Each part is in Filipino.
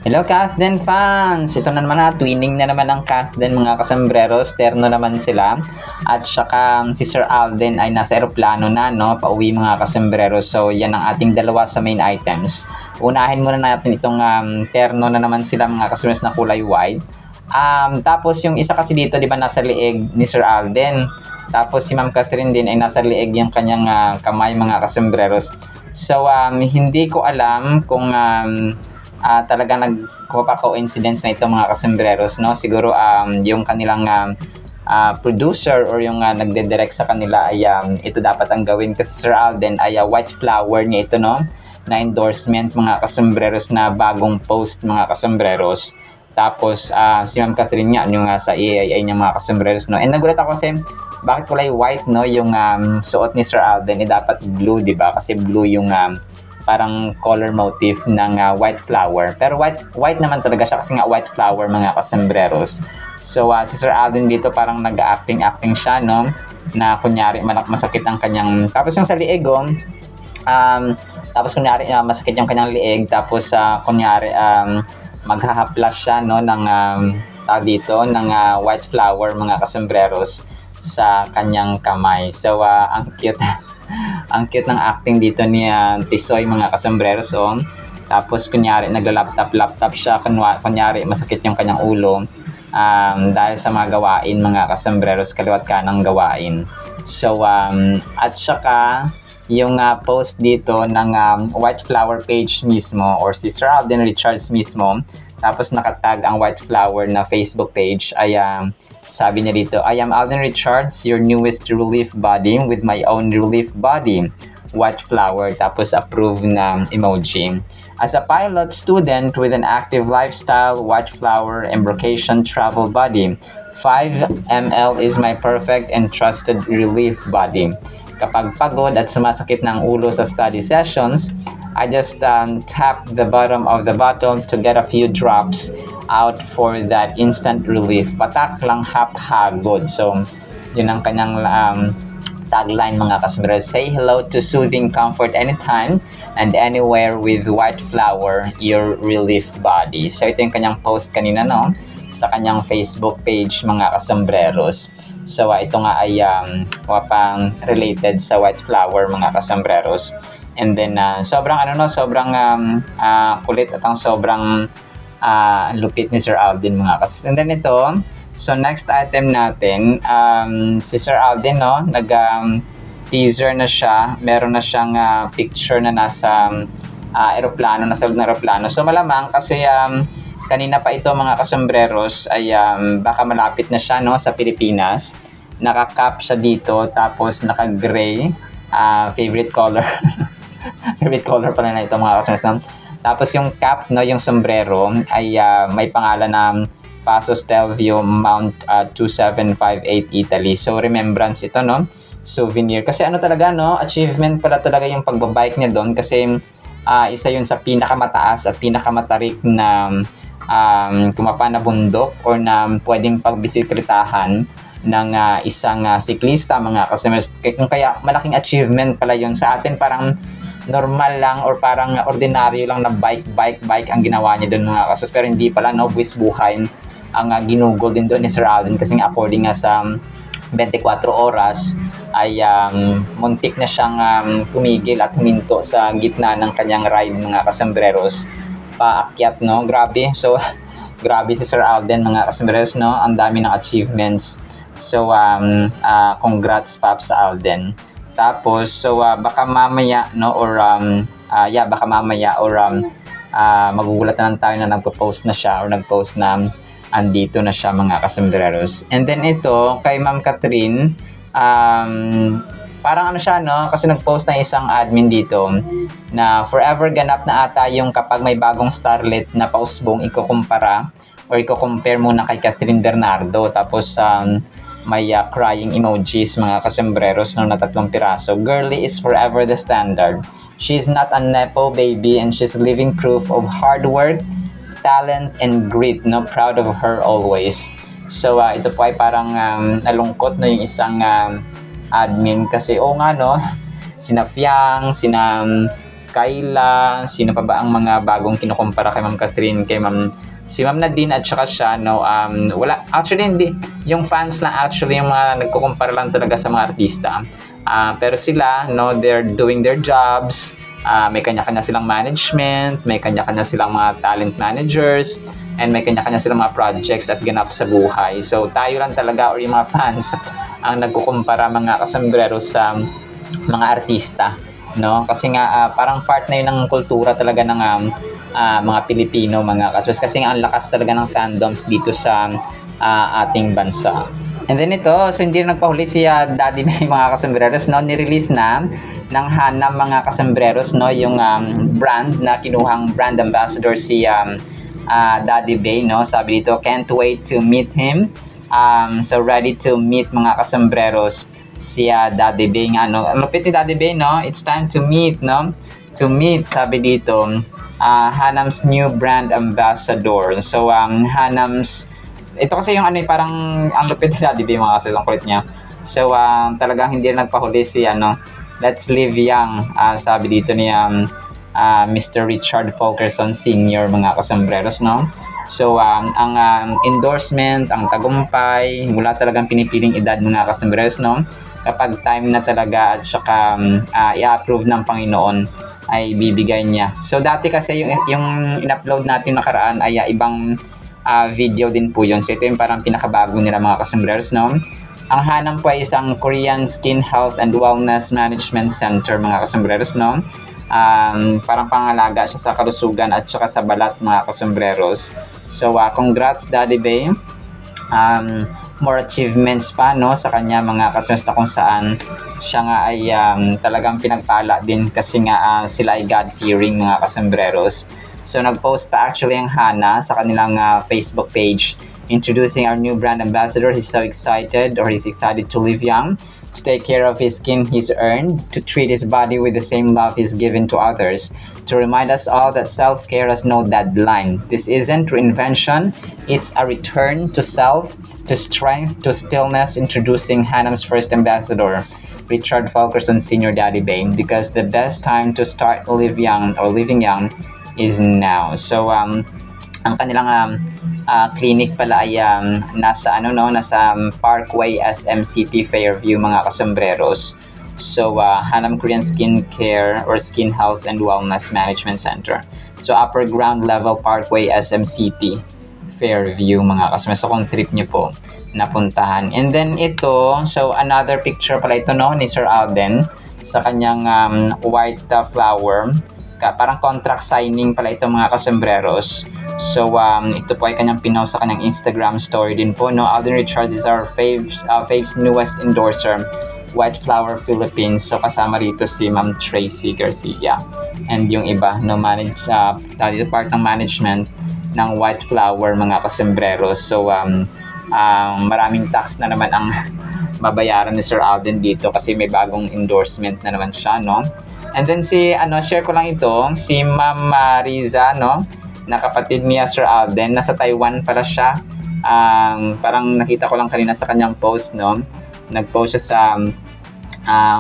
Hello Kathden fans! Ito na naman twinning na naman ang Kathden mga kasambreros, terno naman sila. At saka si Sir Alden ay nasa eroplano na, no? Pauwi mga kasambreros. So yan ang ating dalawa sa main items. Unahin muna natin itong terno na naman sila mga kasambreros na kulay white. Tapos yung isa kasi dito, di ba, nasa liig ni Sir Alden. Tapos si Ma'am Catherine din ay nasa liig yung kanyang kamay mga kasambreros. So hindi ko alam kung talagang nagko-coincidence na ito mga kasembreros, no? Siguro yung kanilang producer or yung nagde-direct sa kanila ay ito dapat ang gawin kasi Sir Alden ay white flower niya ito, no? Na endorsement mga kasembreros na bagong post mga kasembreros. Tapos si Ma'am Catherine nga yung sa AIA niya mga kasembreros, no? And nagulat ako kasi bakit kulay white, no? Yung suot ni Sir Alden dapat blue, di ba? Kasi blue yung parang color motif ng white flower. Pero white naman talaga siya kasi nga white flower mga kasembreros. So si Sir Alden dito parang nag-acting siya, no? Na kunyari masakit ang kanyang, tapos yung sa liig, tapos kunyari masakit yung kanyang liig, tapos kunyari maghahaplas siya, no, ng dito ng white flower mga kasembreros sa kanyang kamay. So ang cute. Ang cute ng acting dito ni Tisoy mga kasembreros. Tapos kunyari nagla-laptop siya, kunyari masakit yung kanyang ulo dahil sa mga gawain mga kasembreros, kaliwat kanang gawain. So at saka yung post dito ng white flower page mismo or si Sir Alden Richards mismo, tapos nakatag ang white flower na Facebook page ay sabi niya dito, I am Alden Richards, your newest relief body with my own relief body, white flower, tapos approve na emoji. As a pilot student with an active lifestyle, white flower embrocation travel body, 5 ml is my perfect and trusted relief body. Kapag pagod at sumasakit ng ulo sa study sessions, I just tap the bottom of the bottle to get a few drops out for that instant relief. Patak lang hapagod. So, yun ang kanyang tagline mga kasembreros. Say hello to soothing comfort anytime and anywhere with white flower, your relief body. So, ito yung kanyang post kanina, no? Sa kanyang Facebook page mga kasembreros. So, ito nga ay pang related sa white flower mga kasembreros. And then, sobrang kulit at ang sobrang lupit ni Sir Alden mga kasus. And then ito, so next item natin, si Sir Alden, no, nag-teaser na siya, meron na siyang picture na nasa aeroplano, nasa loob ng aeroplano. So malamang kasi kanina pa ito mga kasembreros ay baka malapit na siya, no, sa Pilipinas. Naka-cap siya dito, tapos naka-gray, favorite color. Favorite color pala na ito mga kasembreros. Tapos yung cap, no, yung sombrero ay may pangalan na Paso Stelvio Mount 2758 Italy. So remembrance ito, no? Souvenir. Kasi ano talaga, no? Achievement pala talaga yung pagbabike niya doon kasi isa yun sa pinakamataas at pinakamatarik na kumapa na bundok or na pwedeng pagbisikletahan ng isang siklista mga kasembreros. Kaya malaking achievement pala yun. Sa atin parang normal lang or parang ordinaryo lang na bike ang ginawa niya doon mga kasus, pero hindi pala, no, buwis buhay ang ginugol din doon ni Sir Alden kasi according nga sa 24 oras ay muntik na siyang tumigil at huminto sa gitna ng kanyang ride mga kasembreros paakyat, no. Grabe. So grabe si Sir Alden mga kasembreros, no, ang dami ng achievements. So congrats Pops sa Alden. Tapos, so baka mamaya, no, or baka mamaya or magugulat na lang tayo na nagpo-post na siya or nag-post na andito na siya mga kasembreros. And then ito, kay Ma'am Catherine, parang ano siya, no, kasi nag-post na isang admin dito na forever ganap na ata yung kapag may bagong starlet na pausbong ikukumpara or iko-compare muna kay Catherine Bernardo. Tapos, may crying emojis mga kasembreros, no, na 3 piraso. Girly is forever the standard. She's not a nepo baby and she's living proof of hard work, talent, and grit, no. Proud of her always. So ito po ay parang nalungkot, no, yung isang admin kasi nga, no, sina Fiang, sina Kyla, sino pa ba ang mga bagong kinukumpara kay Ma'am Catherine, kay si Ma'am Nadine at saka siya, no, wala, actually hindi, yung fans lang actually yung mga nagkukumpara lang talaga sa mga artista. Pero sila, no, they're doing their jobs, may kanya-kanya silang management, may kanya-kanya silang mga talent managers, and may kanya-kanya silang mga projects at ganap sa buhay. So tayo lang talaga or yung mga fans ang nagkukumpara mga kasombrero sa mga artista, no? Kasi nga parang part na yun ng kultura talaga ng mga Pilipino, mga kaswas, kasi nga ang lakas talaga ng fandoms dito sa ating bansa. And then ito, so hindi na nagpahuli si Daddy Bay mga kasambreros, no? Nirelease na ng Hanam mga kasambreros, no? Yung brand na kinuhang brand ambassador si Daddy Bay, no? Sabi dito, can't wait to meet him. So ready to meet mga kasambreros si Daddy Bay nga, no? Ang lupit ni Daddy Bay, no? It's time to meet, no? To meet, sabi dito, Hanam's new brand ambassador. So Hanam's, ito kasi yung parang ang lupit ni Daddy Bay mga kasi, ang kulit niya. So talagang hindi na nagpahuli si Let's Live Young, sabi dito ni Mr. Richard Fulkerson Sr. mga kasambreros, no? So ang endorsement, ang tagumpay, wala talagang pinipiling edad mga kasambreros, no? Kapag time na talaga at saka i-approve ng Panginoon ay bibigay niya. So dati kasi yung in-upload natin nakaraan ay ibang video din po yun. So ito yung parang pinakabago nila mga kasambreros, no? Ang Hanam po ay isang Korean Skin Health and Wellness Management Center mga kasambreros, no? Parang pangalaga siya sa kalusugan at saka sa balat mga kasambreros. So congrats Daddy Bay. More achievements pa, no, sa kanya mga kasambreros, na kung saan siya nga ay talagang pinagpala din kasi nga sila ay God-fearing mga kasambreros. So nag-post pa actually ang Hana sa kanilang Facebook page introducing our new brand ambassador. He's so excited, or he's excited to live young, to take care of his skin he's earned, to treat his body with the same love he's given to others, to remind us all that self-care has no deadline. This isn't reinvention, it's a return to self, to strength, to stillness. Introducing Hanam's first ambassador, Richard Fulkerson Sr. Daddy Bay, because the best time to start live young or living young is now. So ang kanilang clinic pala ay nasa Parkway SM City, Fairview mga kasambreros. So Hanam Korean Skin Care or Skin Health and Wellness Management Center. So upper ground level, Parkway SM City, Fairview mga kasambreros. So kung trip nyo po napuntahan. And then ito, so another picture pala ito, no, ni Sir Alden sa kanyang white flower. Parang contract signing pala ito mga kasambreros. So ito po ay kanyang pinost sa kanyang Instagram story din po, no? Alden Richards is our Fave's newest endorser, White Flower Philippines. So kasama rito si Ma'am Tracy Garcia and yung iba, no, part ng management ng White Flower mga kasambreros. So maraming tax na naman ang babayaran ni Sir Alden dito kasi may bagong endorsement na naman siya, no? And then share ko lang ito, si Ma'am Riza, no, na kapatid niya Sir Alden, nasa Taiwan pala siya. Parang nakita ko lang kanina sa kanyang post, no, nag-post siya sa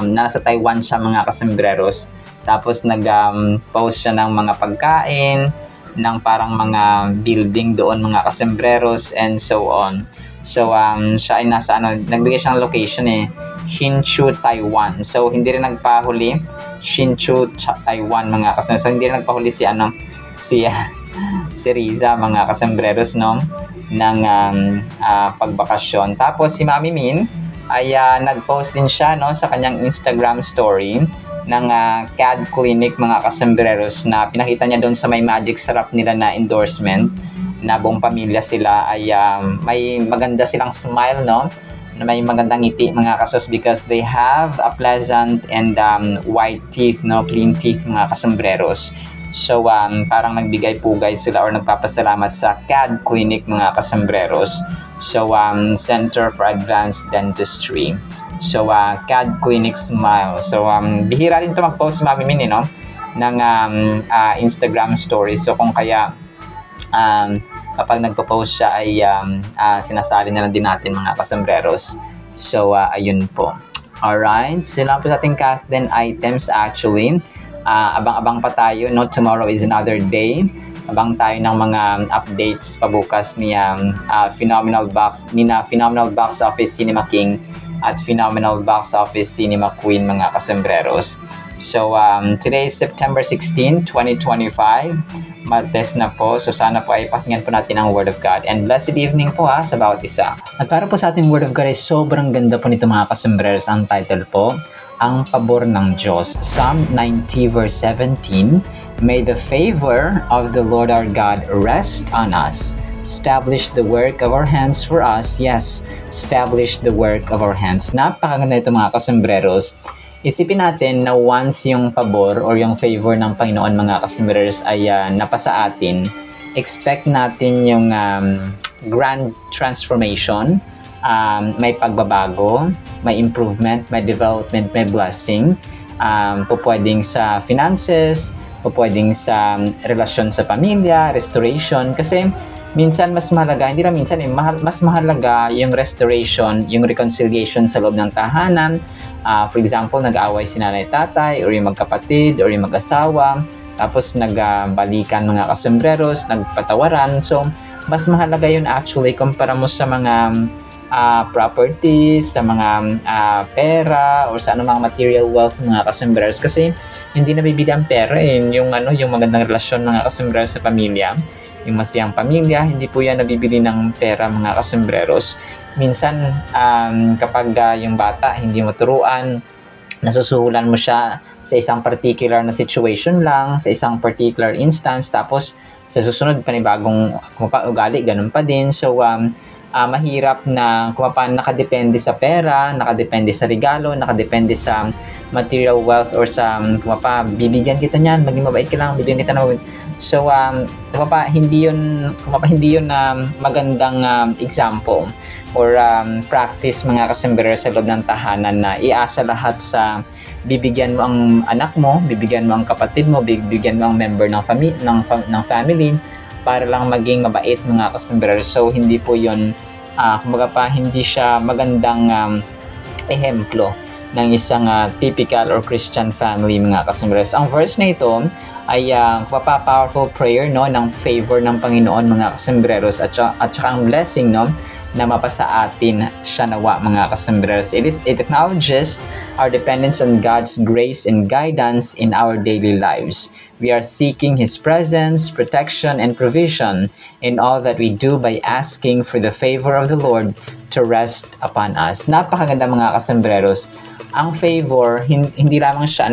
nasa Taiwan siya mga kasambreros. Tapos nag-post siya ng mga pagkain, ng parang mga building doon mga kasambreros and so on. So siya ay nasa nagbigay siya ng location Hsinchu, Taiwan. So hindi rin nagpahuli, Hsinchu, Taiwan mga kasambreros. So hindi rin nagpahuli si Riza mga kasambreros, no, ng pagbakasyon. Tapos si Mami Min ay nag-post din siya, no, sa kanyang Instagram story ng CAD Clinic mga kasambreros, na pinakita niya doon sa may magic sarap nila na endorsement, na buong pamilya sila ay may maganda silang smile, no, na may magandang ngiti mga kasos, because they have a pleasant and white teeth, no, clean teeth mga kasambreros. So parang nagbigay-pugay sila or nagpapasalamat sa CAD Clinic mga kasambreros. So Center for Advanced Dentistry. So CAD Clinic Smile. So bihira din ito mag-post si Mami Min, no, ng Instagram story. So kung kaya kapag nagpo-post siya ay sinasali na lang din natin mga kasambreros. So ayun po. Alright, so lang po sa ating Kathleen items actually. abang-abang pa tayo, no? Tomorrow is another day. Abang tayo ng mga updates pabukas ni Phenomenal Box Office Cinema King at Phenomenal Box Office Cinema Queen, mga kasembreros. So, today is September 16, 2025. Martes na po. So, sana po ay pakinggan po natin ang Word of God. And blessed evening po sa bawat isa. At para po sa ating Word of God ay sobrang ganda po nito, mga kasembreros. Ang title po, Ang Pabor ng Diyos. Psalm 90 verse 17. May the favor of the Lord our God rest on us. Establish the work of our hands for us. Yes, establish the work of our hands. Napakaganda ito, mga kasembreros. Isipin natin na once yung pabor or yung favor ng Panginoon, mga kasembreros, ay napasa atin, expect natin yung grand transformation, may pagbabago, may improvement, may development, may blessing, pwedeng sa finances, pwedeng sa relasyon sa pamilya, restoration, kasi minsan mas mahalaga, hindi lang minsan mas mahalaga yung restoration, yung reconciliation sa loob ng tahanan. For example, nag-aaway si nanay tatay, or yung magkapatid, or yung mag-asawa, tapos nagbalikan, mga kasembreros, nagpatawaran. So, mas mahalaga yun actually kumpara mo sa mga properties, sa mga pera, or sa anumang material wealth, mga kasembreros. Kasi hindi nabibili ang pera yung magandang relasyon, mga kasembreros, sa pamilya. Yung masayang pamilya, hindi po yan nabibili ng pera, mga kasembreros. Minsan, kapag yung bata hindi maturuan, nasusuhulan mo siya sa isang particular na situation lang, sa isang particular instance, tapos sa susunod panibagong ugali, ganun pa din. So, mahirap na nakadepende sa pera, nakadepende sa regalo, nakadepende sa material wealth, or sa bibigyan kita niyan, maging mabait ka lang, bibigyan kita ng. So, hindi yun magandang example or practice, mga kasembreros, sa loob ng tahanan na iasa lahat sa bibigyan mo ang anak mo, bibigyan mo ang kapatid mo, bibigyan mo ang member ng family para lang maging mabait, mga kasembreros. So, hindi po yun, hindi siya magandang ehemplo ng isang typical or Christian family, mga kasembreros. Ang verse na ito ay powerful prayer, no, ng favor ng Panginoon, mga kasembreros, at saka ang blessing, no, na mapasa atin siya nawa, mga kasembreros. It acknowledges our dependence on God's grace and guidance in our daily lives. We are seeking His presence, protection, and provision in all that we do by asking for the favor of the Lord to rest upon us. Napakaganda, mga kasembreros. Ang favor, hindi lamang siya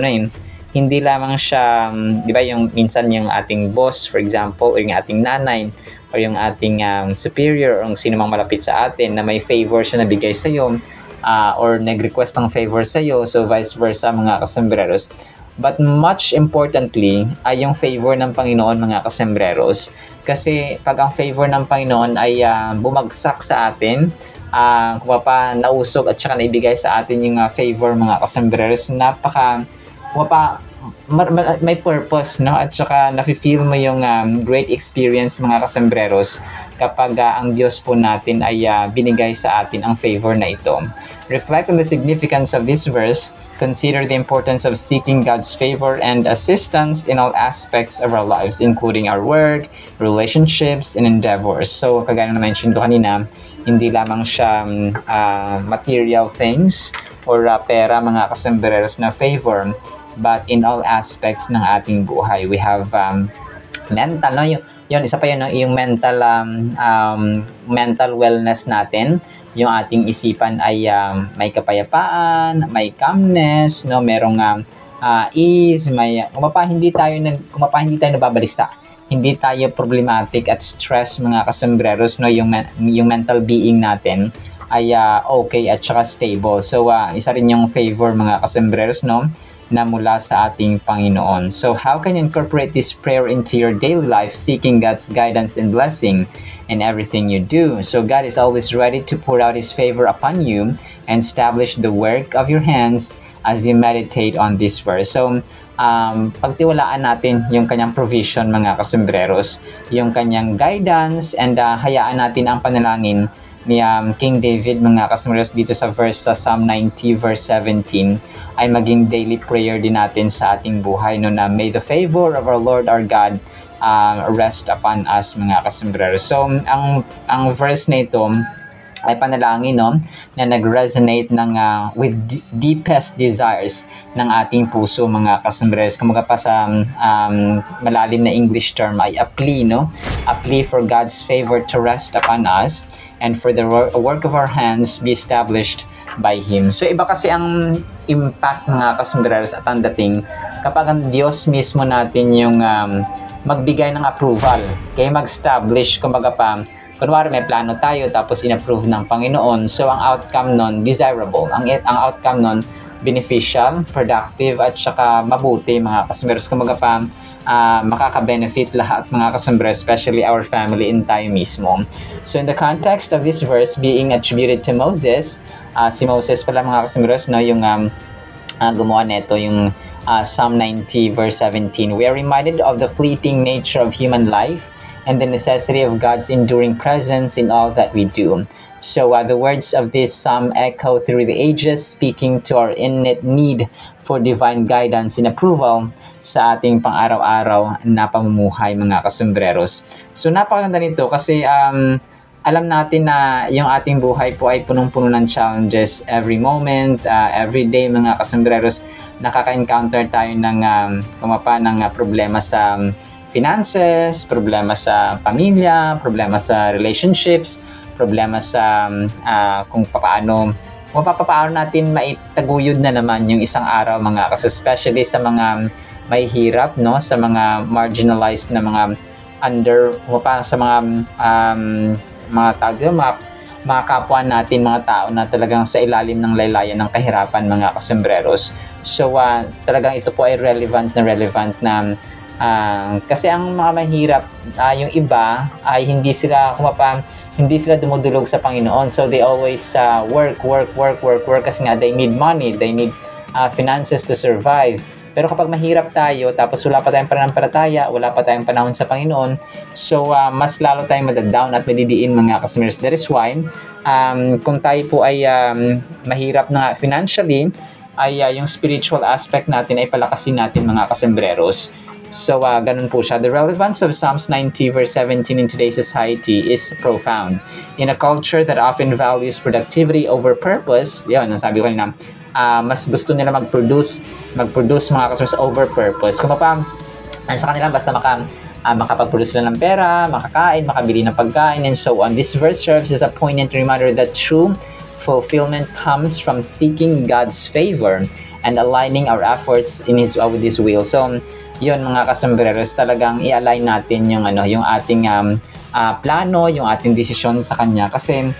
hindi lamang siya, di ba, yung minsan yung ating boss, for example, o yung ating nanay, o yung ating superior, o sino mang malapit sa atin, na may favor siya nabigay sa iyo, or nag-request ng favor sa iyo, so vice versa, mga kasembreros. But much importantly, ay yung favor ng Panginoon, mga kasembreros. Kasi pag ang favor ng Panginoon ay bumagsak sa atin, nausog at saka naibigay sa atin yung favor, mga kasembreros, may purpose, no? At saka nafe-feel mo yung great experience, mga kasembreros, kapag ang Diyos po natin ay binigay sa atin ang favor na ito. Reflect on the significance of this verse. Consider the importance of seeking God's favor and assistance in all aspects of our lives, including our work, relationships, and endeavors. So, kagaya na mention ko kanina, hindi lamang siya material things or pera, mga kasembreros, na favor, but in all aspects ng ating buhay. We have mental, no? Yun, isa pa yun, no? Yung mental wellness natin. Yung ating isipan ay may kapayapaan, may calmness, no? Merong ease, hindi tayo nababalisa. Hindi tayo problematic at stress, mga kasembreros, no? Yung mental being natin ay okay at saka stable. So, isa rin yung favor, mga kasembreros, no, na mula sa ating Panginoon. So, how can you incorporate this prayer into your daily life, seeking God's guidance and blessing in everything you do? So, God is always ready to pour out His favor upon you and establish the work of your hands as you meditate on this verse. So, pagtiwalaan natin yung kanyang provision, mga kasembreros, yung kanyang guidance, and hayaan natin ang panalangin ni King David, mga kasembreros, dito sa verse sa Psalm 90 verse 17 ay maging daily prayer din natin sa ating buhay, no, na may the favor of our Lord our God rest upon us, mga kasombrero. So ang verse na ito ay panalangin, no, na nag-resonate ng with deepest desires ng ating puso, mga kasombrero. Kumaga pa sa malalim na English term ay a plea, no, a plea for God's favor to rest upon us and for the work of our hands be established by Him. So iba kasi ang impact, mga kasombrero, at ang dating kapag ang Diyos mismo natin yung magbigay ng approval, kaya mag-establish, kumbaga pa, kunwari may plano tayo tapos in-approve ng Panginoon, so ang outcome nun desirable, ang outcome nun beneficial, productive, at saka mabuti, mga kasombrero. Kumbaga pa, makaka-benefit lahat, mga kasombrero, especially our family and tayo mismo. So in the context of this verse being attributed to Moses, si Moses pala, mga kasombrero, no, yung gumawa nito, yung Psalm 90 verse 17, we are reminded of the fleeting nature of human life and the necessity of God's enduring presence in all that we do. So the words of this psalm echo through the ages, speaking to our innate need for divine guidance and approval sa ating pang-araw-araw na pamumuhay, mga kasomberos. So napakaganda nito kasi alam natin na yung ating buhay po ay punong-puno ng challenges every moment, every day, mga kasomberos. Nakaka-encounter tayo ng problema sa finances, problema sa pamilya, problema sa relationships, problema sa kung paano natin maitaguyod na naman yung isang araw, mga kaso, especially sa mga may hirap, no, sa mga marginalized na mga sa mga kapwa natin, mga tao na talagang sa ilalim ng laylayan ng kahirapan, mga kasombreros. So talagang ito po ay relevant na kasi ang mga mahirap, yung iba ay hindi sila dumudulog sa Panginoon. So they always work kasi nga they need money, they need finances to survive. Pero kapag mahirap tayo, tapos wala pa tayong pananampalataya, wala pa tayong panahon sa Panginoon, so mas lalo tayong madadown at madidiin, mga kasomers. That is why kung tayo po ay mahirap na financially, ay yung spiritual aspect natin ay palakasin natin, mga kasembreros. So, ganun po siya. The relevance of Psalms 90 verse 17 in today's society is profound. In a culture that often values productivity over purpose, yun, nasabi ko na, mas gusto nila mag-produce mga customers over purpose. Kung sa kanila, basta makapag-produce sila ng pera, makakain, makabili ng pagkain, and so on. This verse serves as a poignant reminder that true fulfillment comes from seeking God's favor and aligning our efforts with His will. So, yun, mga kasombereros, talagang i-align natin yung ating plano, yung ating desisyon sa Kanya. Kasi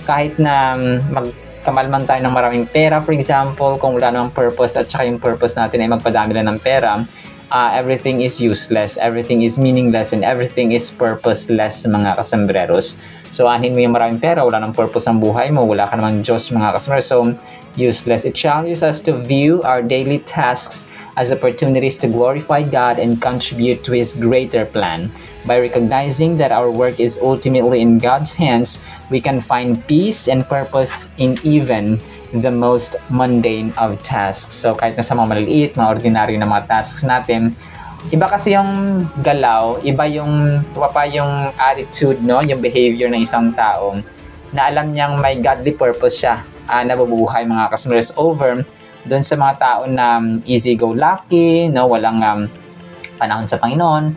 kahit na magkamalman tayo ng maraming pera, for example, kung wala namang purpose at saka yung purpose natin ay magpadami lang ng pera, everything is useless, everything is meaningless, and everything is purposeless, mga kasombereros. So, anin mo yung maraming pera, wala nang purpose ang buhay mo, wala ka namang Diyos, mga kasombereros. So, useless. It challenges us to view our daily tasks as opportunities to glorify God and contribute to His greater plan. By recognizing that our work is ultimately in God's hands, we can find peace and purpose in even the most mundane of tasks. So kahit na sa mga maliliit, mga ordinaryo na mga tasks natin, iba kasi yung galaw, iba yung attitude, no, yung behavior ng isang tao na alam niyang may godly purpose siya, nabubuhay, mga customers, over doon sa mga tao na easy-go-lucky, no, walang panahon sa Panginoon,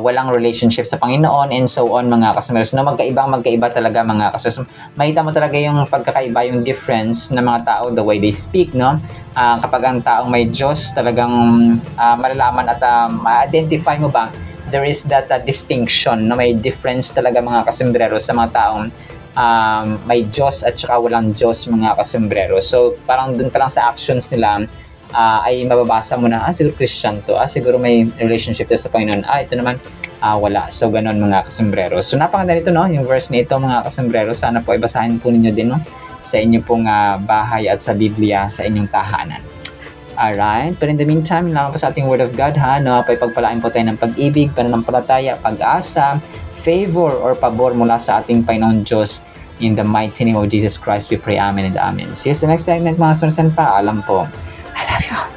walang relationship sa Panginoon, and so on, mga customers. No, magkaiba talaga, mga customers. Makita mo talaga yung pagkakaiba, yung difference ng mga tao, the way they speak, no. Kapag ang taong may Diyos, talagang malalaman at ma-identify mo ba, there is that distinction, no, may difference talaga, mga kasombrero, sa mga taong may Diyos at saka walang Diyos, mga kasombrero. So parang dun pa lang sa actions nila ay mababasa mo na, siguro Christian to, siguro may relationship to sa Panginoon, ito naman wala. So ganun, mga kasombrero. So napakaganda nito, no, yung verse na ito, mga kasombrero. Sana po ibasahin po ninyo din, no, sa inyong pong bahay at sa Biblia sa inyong tahanan. Alright, but in the meantime, lang po sa ating Word of God, no, pagpalain po tayo ng pag-ibig, pananampalataya, pag-asa, favor or pabor mula sa ating Panginoon Diyos. In the mighty name of Jesus Christ, we pray. Amen and amen. See you sa next segment, mga sunod. Paalam po. I love you.